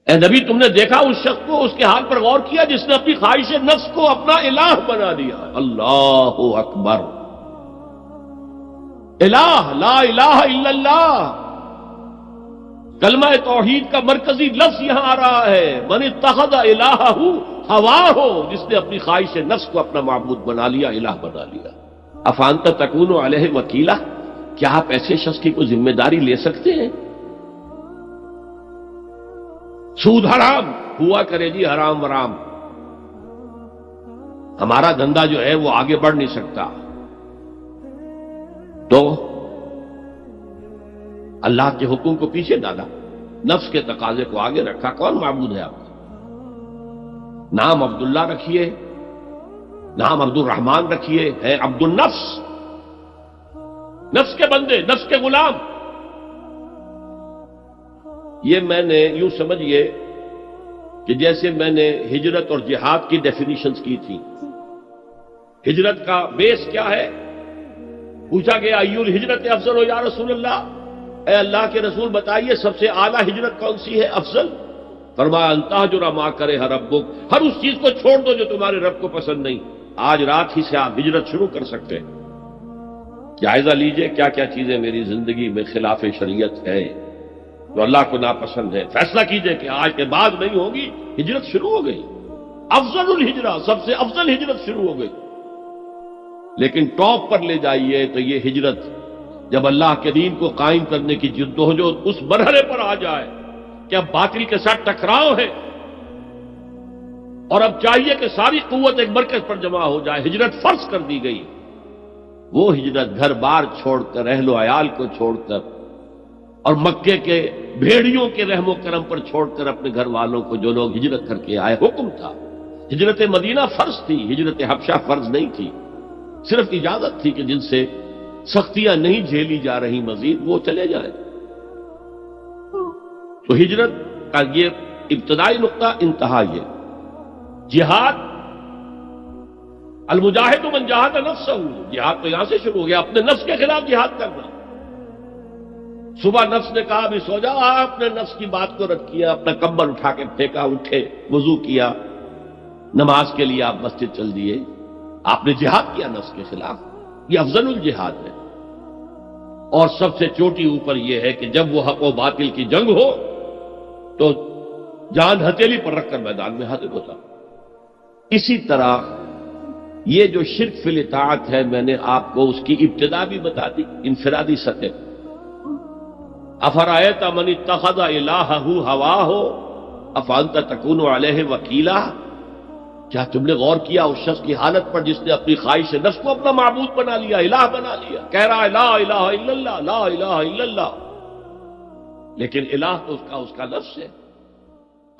اے نبی تم نے دیکھا اس شخص کو، اس کے حال پر غور کیا جس نے اپنی خواہش نفس کو اپنا الہ بنا دیا؟ اللہ اکبر، الہ، لا الہ الا اللہ، کلمہ توحید کا مرکزی لفظ یہاں آ رہا ہے، من اتخذ الہہ ہواہ، جس نے اپنی خواہش نفس کو اپنا معبود بنا لیا، الہ بنا لیا۔ افانت تکون علیہ وکیلا، کیا آپ ایسے شخص کی کوئی ذمہ داری لے سکتے ہیں؟ سود حرام ہوا کرے جی، حرام ورام، ہمارا دھندا جو ہے وہ آگے بڑھ نہیں سکتا، تو اللہ کے حکم کو پیچھے ڈالا، نفس کے تقاضے کو آگے رکھا۔ کون معبود ہے آپ کا؟ نام عبداللہ رکھیے، نام عبد الرحمن رکھیے، ہے عبد النفس، نفس کے بندے، نفس کے غلام۔ یہ میں نے یوں سمجھیے کہ جیسے میں نے ہجرت اور جہاد کی ڈیفینیشنز کی تھی۔ ہجرت کا بیس کیا ہے؟ پوچھا گیا ایو الہجرت افضل ہو یا رسول اللہ، اے اللہ کے رسول بتائیے سب سے اعلیٰ ہجرت کون سی ہے، افضل؟ فرمایا ان تہجر ما کرہ ربک، ہر اس چیز کو چھوڑ دو جو تمہارے رب کو پسند نہیں۔ آج رات ہی سے آپ ہجرت شروع کر سکتے ہیں۔ جائزہ لیجئے کیا کیا چیزیں میری زندگی میں خلاف شریعت ہے، جو اللہ کو ناپسند ہے، فیصلہ کیجئے کہ آج کے بعد نہیں ہوگی، ہجرت شروع ہو گئی، افضل الہجرہ، سب سے افضل ہجرت شروع ہو گئی۔ لیکن ٹاپ پر لے جائیے تو یہ ہجرت جب اللہ کے دین کو قائم کرنے کی جدوجہد اس مرحلے پر آ جائے کہ اب باطل کے ساتھ ٹکراؤ ہے اور اب چاہیے کہ ساری قوت ایک مرکز پر جمع ہو جائے، ہجرت فرض کر دی گئی، وہ ہجرت گھر بار چھوڑ کر، اہل و عیال کو چھوڑ کر اور مکے کے بھیڑیوں کے رحم و کرم پر چھوڑ کر اپنے گھر والوں کو، جو لوگ ہجرت کر کے آئے، حکم تھا۔ ہجرت مدینہ فرض تھی، ہجرت حبشہ فرض نہیں تھی، صرف اجازت تھی کہ جن سے سختیاں نہیں جھیلی جا رہی مزید وہ چلے جائیں۔ تو ہجرت کا یہ ابتدائی نقطہ، انتہا یہ جہاد، المجاہد من جاہد نفسہ، جہاد تو یہاں سے شروع ہو گیا، اپنے نفس کے خلاف جہاد کرنا۔ صبح نفس نے کہا ابھی سو جاؤ، آپ نے نفس کی بات کو رد کیا، اپنا کمبل اٹھا کے پھینکا، اٹھے، وضو کیا، نماز کے لیے آپ مسجد چل دیے، آپ نے جہاد کیا نفس کے خلاف۔ یہ افضل الجہاد ہے، اور سب سے چوٹی اوپر یہ ہے کہ جب وہ حق و باطل کی جنگ ہو تو جان ہتھیلی پر رکھ کر میدان میں حاضر ہوتا۔ اسی طرح یہ جو شرک فی الاطاعت ہے، میں نے آپ کو اس کی ابتدا بھی بتا دی، انفرادی سطح۔ افرأیت من اتخذ الہہ ہواہ افانت تکون علیہ وکیلا، کیا تم نے غور کیا اس شخص کی حالت پر جس نے اپنی خواہش نفس کو اپنا معبود بنا لیا، الہ بنا لیا، کہہ رہا ہے لا الہ الا اللہ، لا الہ الا اللہ، لیکن الہ تو اس کا لفظ ہے۔